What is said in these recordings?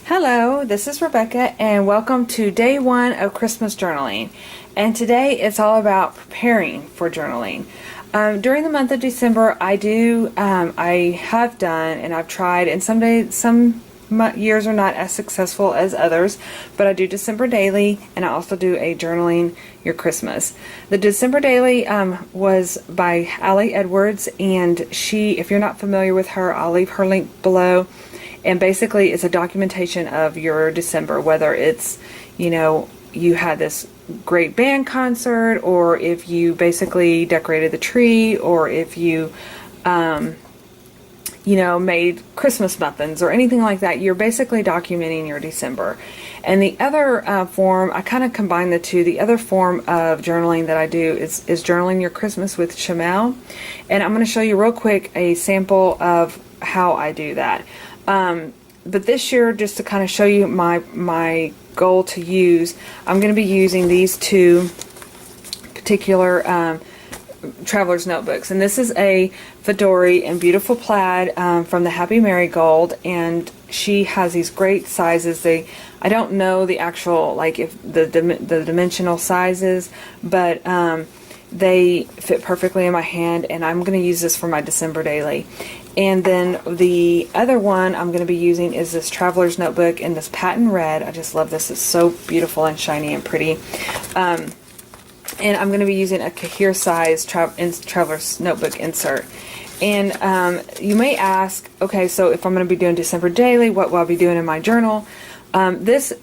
Hello, this is Rebecca and welcome to day one of Christmas journaling. And today it's all about preparing for journaling. During the month of December I have done and I've tried, and some years are not as successful as others, but I do December daily and I also do a journaling your Christmas. The December daily was by Allie Edwards, and if you're not familiar with her, I'll leave her link below. And basically it's a documentation of your December, whether it's, you had this great band concert, or if you basically decorated the tree, or if you, made Christmas muffins or anything like that. You're basically documenting your December. And the other form, I kind of combine the two. The other form of journaling that I do is journaling your Christmas with Shamel. And I'm going to show you real quick a sample of how I do that. But this year, just to kind of show you my goal to use, I'm going to be using these two particular traveler's notebooks. And this is a Fedori in beautiful plaid from the Happy Marigold, and she has these great sizes. I don't know the actual, like, if the dimensional sizes, but they fit perfectly in my hand, and I'm going to use this for my December daily. And then the other one I'm going to be using is this Traveler's Notebook in this patent red. I just love this. It's so beautiful and shiny and pretty. And I'm going to be using a Kahir size Traveler's Notebook insert. And you may ask, okay, so if I'm going to be doing December daily, what will I be doing in my journal? This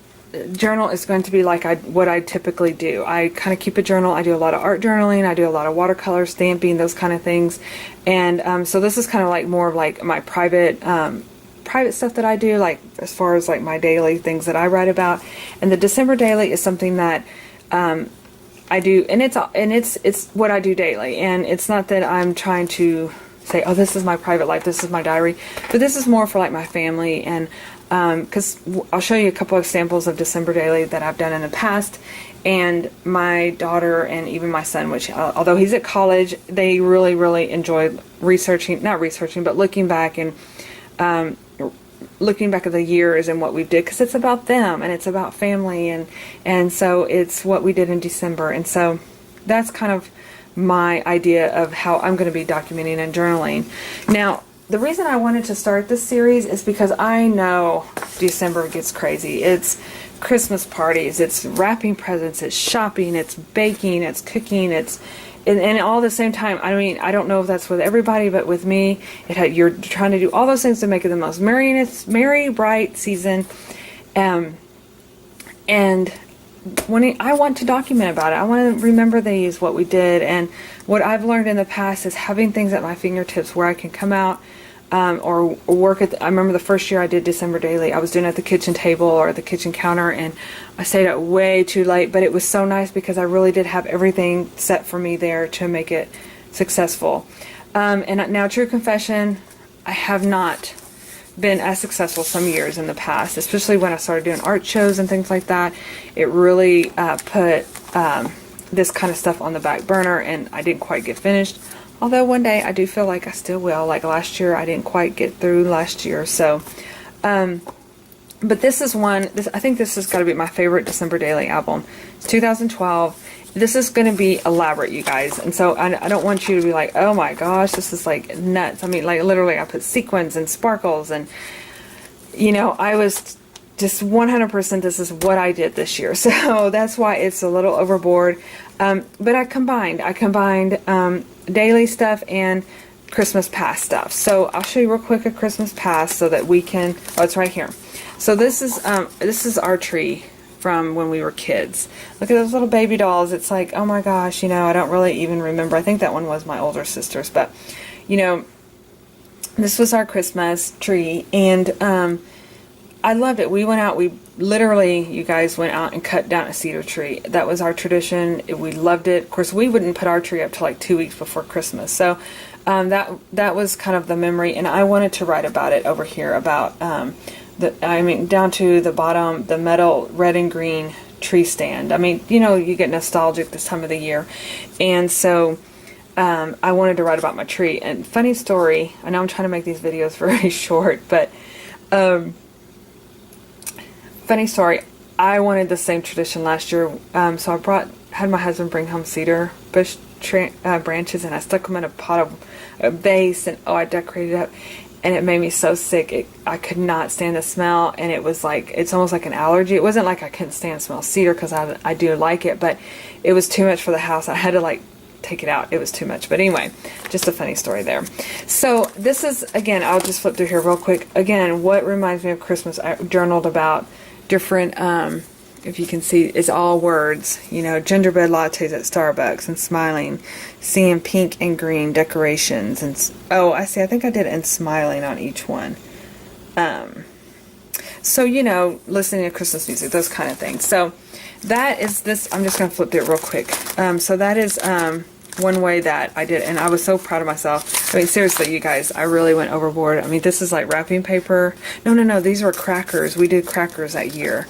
journal is going to be like what I typically do. I kind of keep a journal. I do a lot of art journaling. I do a lot of watercolor stamping, those kind of things. And so this is kind of like more of like my private stuff that I do, like as far as like my daily things that I write about. And the December daily is something that I do, and it's what I do daily. And it's not that I'm trying to say, oh, this is my private life, this is my diary, but this is more for like my family. And because I'll show you a couple of samples of December daily that I've done in the past. And my daughter and even my son, which although he's at college, they really enjoy not researching, but looking back and looking back at the years and what we did, because it's about them and it's about family, and so it's what we did in December. And so that's kind of my idea of how I'm going to be documenting and journaling. Now, the reason I wanted to start this series is because I know December gets crazy. It's Christmas parties, it's wrapping presents, it's shopping, it's baking, it's cooking, and all at the same time. I mean, I don't know if that's with everybody, but with me, you're trying to do all those things to make it the most merry, bright season. And I want to document about it. I want to remember these, what we did, and what I've learned in the past is having things at my fingertips where I can come out or work at. I remember the first year I did December daily, I was doing it at the kitchen table or the kitchen counter, and I stayed up way too late, but it was so nice because I really did have everything set for me there to make it successful. And now, true confession, I have not been as successful some years in the past, especially when I started doing art shows and things like that. It really put this kind of stuff on the back burner, and I didn't quite get finished. Although one day I do feel like I still will. Like last year, I didn't quite get through last year. So, but this is one. I think this has got to be my favorite December daily album. It's 2012. This is going to be elaborate, you guys, and so I don't want you to be like, oh my gosh, this is like nuts. I mean, like literally I put sequins and sparkles, and I was just 100% this is what I did this year, so that's why it's a little overboard. But I combined daily stuff and Christmas past stuff. So I'll show you real quick a Christmas past so that we can, oh, it's right here. So this is our tree from when we were kids. Look at those little baby dolls. It's like, oh my gosh, I don't really even remember. I think that one was my older sister's, but this was our Christmas tree, and I loved it. We went out, we literally, you guys, went out and cut down a cedar tree. That was our tradition. We loved it. Of course, we wouldn't put our tree up till like 2 weeks before Christmas. So that was kind of the memory, and I wanted to write about it over here, about down to the bottom, the metal red and green tree stand. I mean, you get nostalgic this time of the year. And so I wanted to write about my tree. And funny story, I know I'm trying to make these videos very short, but funny story. I wanted the same tradition last year, so had my husband bring home cedar bush branches, and I stuck them in a pot of a vase, and I decorated it up, and it made me so sick. I could not stand the smell, and it was like, it's almost like an allergy. It wasn't like I couldn't stand the smell of cedar, because I do like it, but it was too much for the house. I had to like take it out. It was too much. But anyway, just a funny story there. So this is, again, I'll just flip through here real quick. Again, what reminds me of Christmas, I journaled about different, if you can see, it's all words, you know, gingerbread lattes at Starbucks, and smiling, seeing pink and green decorations, and oh, I see, I think I did and smiling on each one. So, you know, listening to Christmas music, those kind of things. So that is this, I'm just going to flip through it real quick. So that is one way that I did, and I was so proud of myself. I mean, seriously, you guys, I really went overboard. I mean, this is like wrapping paper. No, these were crackers. We did crackers that year.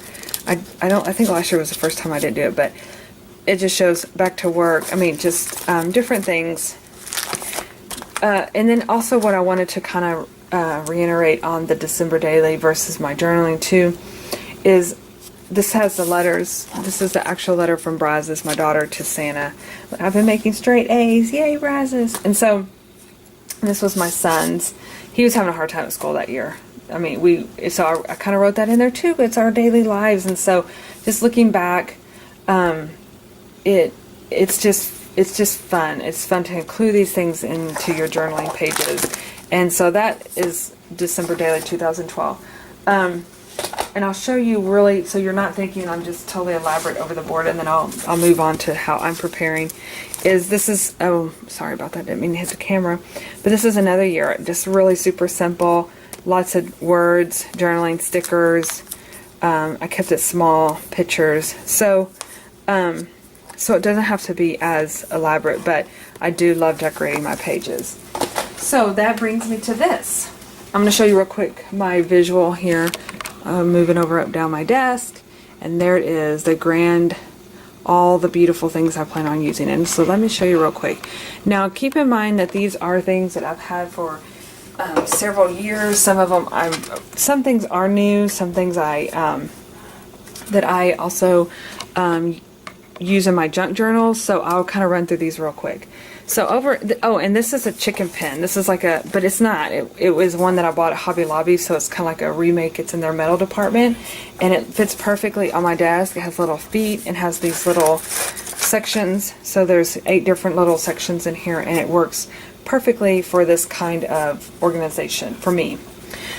I think last year was the first time I didn't do it, but it just shows back to work. I mean, just different things. And then also what I wanted to kind of reiterate on the December daily versus my journaling too is this has the letters. This is the actual letter from Brazos, my daughter, to Santa. I've been making straight A's. Yay, Brazos. And so this was my son's. He was having a hard time at school that year. I mean, so I kind of wrote that in there too, but it's our daily lives. And so just looking back, it's just fun. It's fun to include these things into your journaling pages. And so that is December daily 2012. And I'll show you really, so you're not thinking I'm just totally elaborate over the board, and then I'll move on to how I'm preparing. This is, oh, sorry about that, didn't mean to hit the camera, but this is another year, just really super simple, lots of words, journaling, stickers, I kept it small, pictures, so it doesn't have to be as elaborate, but I do love decorating my pages. So that brings me to this. I'm going to show you real quick my visual here. Moving over up down my desk, and there it is, the grand, all the beautiful things I plan on using. And so let me show you real quick. Now keep in mind that these are things that I've had for several years. Some of them, some things are new, some things that I also use in my junk journals. So I'll kind of run through these real quick. So and this is a chicken pen. This is like but it's not. It was one that I bought at Hobby Lobby, so it's kind of like a remake. It's in their metal department, and it fits perfectly on my desk. It has little feet and has these little sections. So there's 8 different little sections in here, and it works perfectly for this kind of organization for me.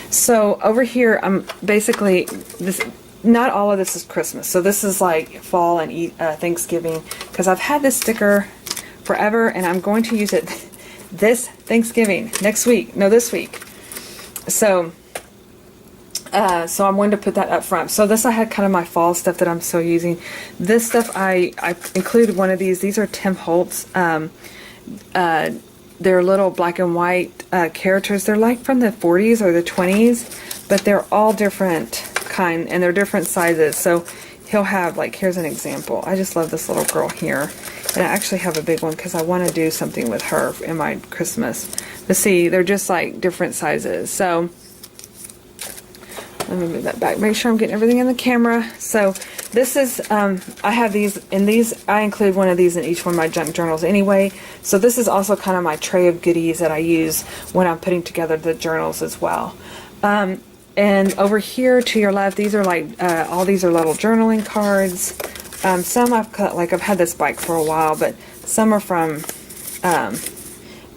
So over here, I'm basically this. Not all of this is Christmas. So this is like fall and Thanksgiving, because I've had this sticker forever, and I'm going to use it this Thanksgiving, this week. So I'm going to put that up front. So this, I had kind of my fall stuff that I'm still using. This stuff, I included one of these. These are Tim Holtz. They're little black and white characters. They're like from the 40s or the 20s, but they're all different kind, and they're different sizes. So he'll have, like, here's an example. I just love this little girl here. And I actually have a big one because I want to do something with her in my Christmas. But see, they're just like different sizes. So let me move that back. Make sure I'm getting everything in the camera. So this is, I have these, and these, I include one of these in each one of my junk journals anyway. So this is also kind of my tray of goodies that I use when I'm putting together the journals as well. And over here to your left, these are like, all these are little journaling cards. Some I've cut, like I've had this bike for a while, but some are from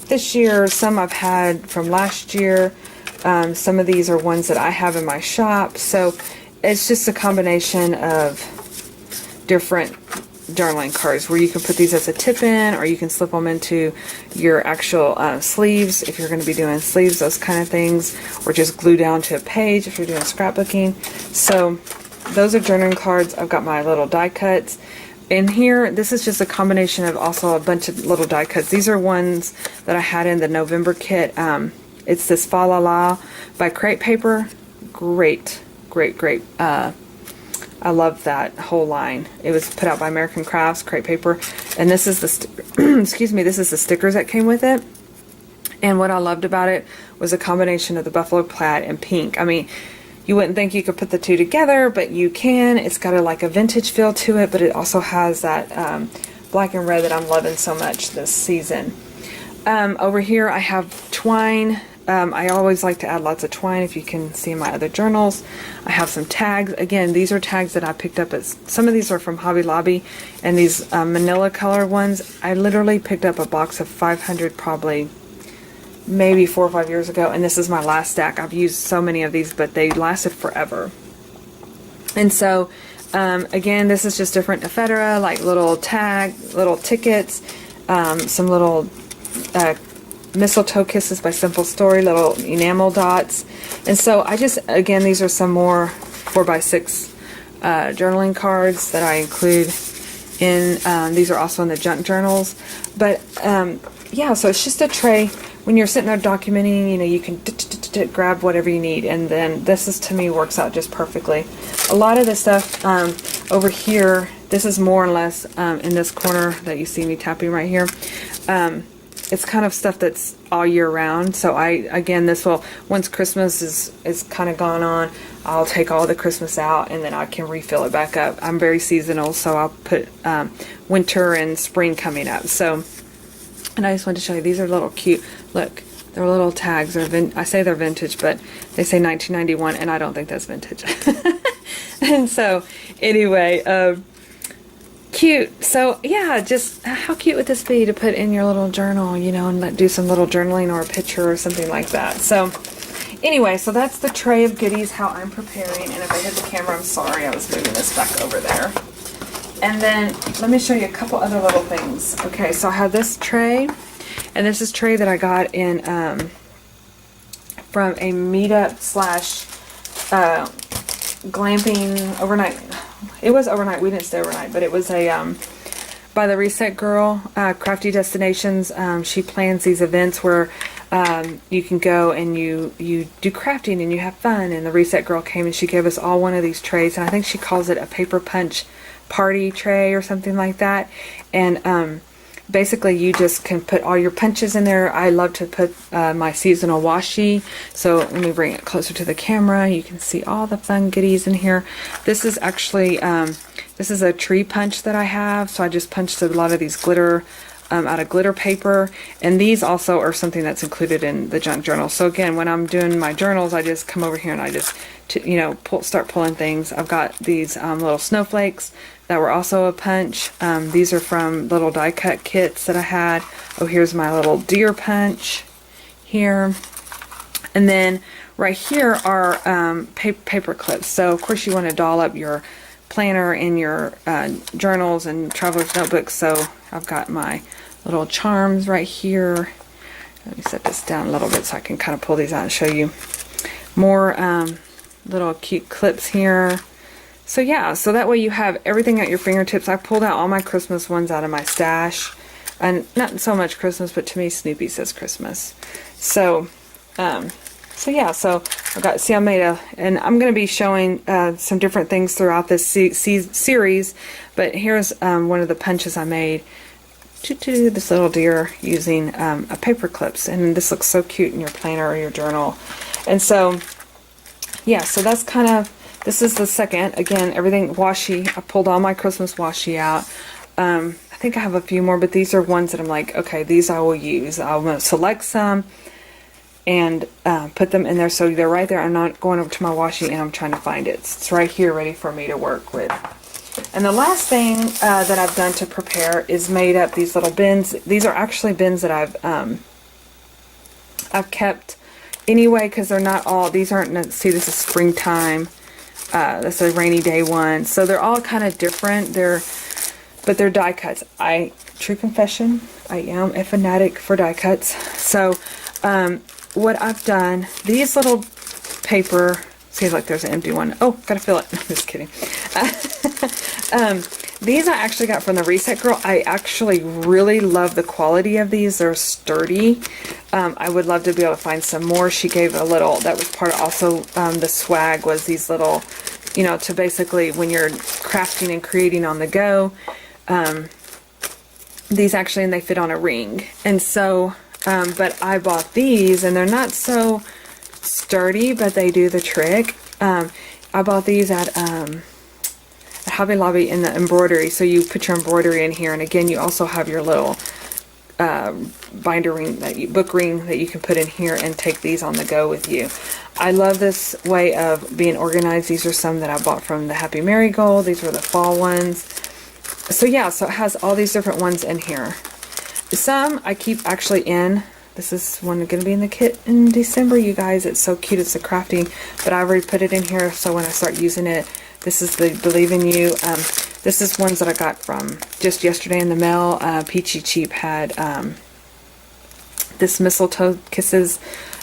this year, some I've had from last year. Some of these are ones that I have in my shop. So it's just a combination of different journaling cards where you can put these as a tip in, or you can slip them into your actual sleeves if you're going to be doing sleeves, those kind of things, or just glue down to a page if you're doing scrapbooking. So those are journaling cards. I've got my little die cuts. In here, this is just a combination of also a bunch of little die cuts. These are ones that I had in the November kit. It's this Fa La La by Crepe Paper. Great. I love that whole line. It was put out by American Crafts, Crepe Paper. And this is the, excuse me, this is the stickers that came with it. And what I loved about it was a combination of the buffalo plaid and pink. I mean, You wouldn't think you could put the two together, but you can. It's got like a vintage feel to it, but it also has that black and red that I'm loving so much this season. Over here I have twine. I always like to add lots of twine, if you can see in my other journals. I have some tags. Again, these are tags that I picked up at, some of these are from Hobby Lobby, and these manila color ones, I literally picked up a box of 500 probably maybe 4 or 5 years ago, and this is my last stack. I've used so many of these, but they lasted forever. And so, again, this is just different ephedra, like little tickets, some little mistletoe kisses by Simple Story, little enamel dots. And so I just, again, these are some more 4x6 journaling cards that I include in, these are also in the Junque Journals. But yeah, so it's just a tray. When you're sitting there documenting, you know, you can grab whatever you need, and then this is, to me, works out just perfectly. A lot of the stuff over here, this is more or less in this corner that you see me tapping right here. It's kind of stuff that's all year round. So again, this will, once Christmas is kind of gone on, I'll take all the Christmas out and then I can refill it back up. I'm very seasonal, so I'll put winter and spring coming up. So, and I just wanted to show you, these are little cute, look, they're little tags. I say they're vintage, but they say 1991, and I don't think that's vintage. And so, anyway, cute. So yeah, just how cute would this be to put in your little journal, you know, and do some little journaling or a picture or something like that. So anyway, so that's the tray of goodies, how I'm preparing. And if I hit the camera, I'm sorry, I was moving this back over there. And then let me show you a couple other little things. Okay, so I have this tray, and this is a tray that I got in from a meetup slash glamping overnight. It was overnight. We didn't stay overnight, but it was a by the Reset Girl, Crafty Destinations. She plans these events where you can go and you do crafting and you have fun. And the Reset Girl came and she gave us all one of these trays, and I think she calls it a paper punch party tray or something like that. And basically you just can put all your punches in there. I love to put my seasonal washi. So let me bring it closer to the camera. You can see all the fun goodies in here. This is actually, this is a tree punch that I have. So I just punched a lot of these glitter out of glitter paper. And these also are something that's included in the Junque Journal. So again, when I'm doing my journals, I just come over here and I just, you know, start pulling things. I've got these little snowflakes that were also a punch. These are from little die cut kits that I had. Oh, here's my little deer punch here. And then right here are paper clips. So of course you want to doll up your planner and your journals and traveler's notebooks. So I've got my little charms right here. Let me set this down a little bit so I can kind of pull these out and show you more little cute clips here. So yeah, so that way you have everything at your fingertips. I pulled out all my Christmas ones out of my stash. And not so much Christmas, but to me Snoopy says Christmas. So, so yeah, so I've got, see, I made and I'm going to be showing some different things throughout this series. But here's one of the punches I made to this little deer using a paper clips. And this looks so cute in your planner or your journal. And so, yeah, so that's kind of, this is the second. Again, everything washi. I pulled all my Christmas washi out. I think I have a few more, but these are ones that I'm like, okay, these I will use. I'm going to select some and put them in there. So they're right there. I'm not going over to my washi and I'm trying to find it. It's right here ready for me to work with. And the last thing that I've done to prepare is made up these little bins. These are actually bins that I've kept anyway, because they're not all, these aren't, see, this is springtime. That's a rainy day one. So they're all kind of different. But they're die cuts. True confession, I am a fanatic for die cuts. So what I've done, these little paper, see, like there's an empty one. Oh, gotta fill it. I'm just kidding. These I actually got from the Reset Girl. I actually really love the quality of these. They're sturdy. I would love to be able to find some more. She gave a little, that was part of also the swag, was these little, you know, to basically when you're crafting and creating on the go. These actually, and they fit on a ring. And so, but I bought these and they're not so sturdy, but they do the trick. I bought these at Hobby Lobby in the embroidery. So you put your embroidery in here, and again, you also have your little binder ring, book ring that you can put in here and take these on the go with you. I love this way of being organized. These are some that I bought from the Happy Marigold. These were the fall ones. So yeah, so it has all these different ones in here. Some I keep actually in. This is one going to be in the kit in December, you guys. It's so cute. It's the crafting, but I already put it in here, so when I start using it, this is the Believe in You. This is ones that I got from just yesterday in the mail. Peachy Cheap had this mistletoe kisses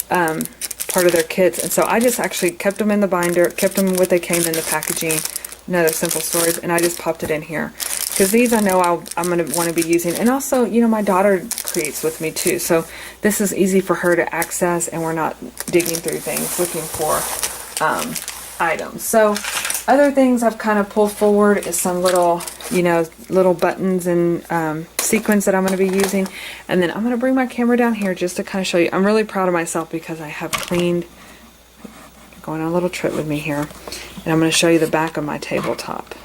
part of their kits, and so I just actually kept them in the binder, kept them what they came in the packaging, another simple storage, and I just popped it in here because these I know I'm going to want to be using. And also, you know, my daughter creates with me too, so this is easy for her to access, and we're not digging through things looking for items. So other things I've kind of pulled forward is some little, you know, little buttons and sequins that I'm going to be using. And then I'm going to bring my camera down here just to kind of show you. I'm really proud of myself because I have cleaned, going on a little trip with me here. And I'm going to show you the back of my tabletop.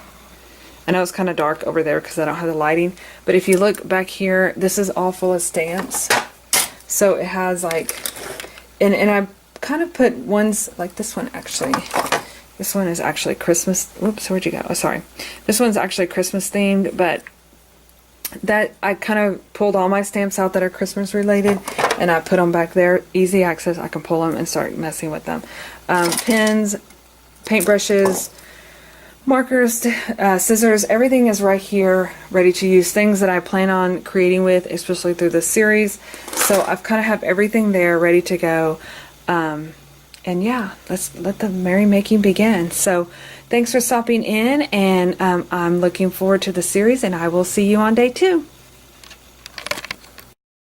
I know it's kind of dark over there because I don't have the lighting. But if you look back here, this is all full of stamps. So it has like, and I kind of put ones like this one actually. This one is actually Christmas. Whoops, where'd you go? Oh, sorry. This one's actually Christmas themed, but that I kind of pulled all my stamps out that are Christmas related, and I put them back there. Easy access. I can pull them and start messing with them. Pens, paintbrushes, markers, scissors, everything is right here ready to use. Things that I plan on creating with, especially through this series. So I've kind of have everything there ready to go. And yeah, let's let the merrymaking begin. So thanks for stopping in, and I'm looking forward to the series, and I will see you on day 2.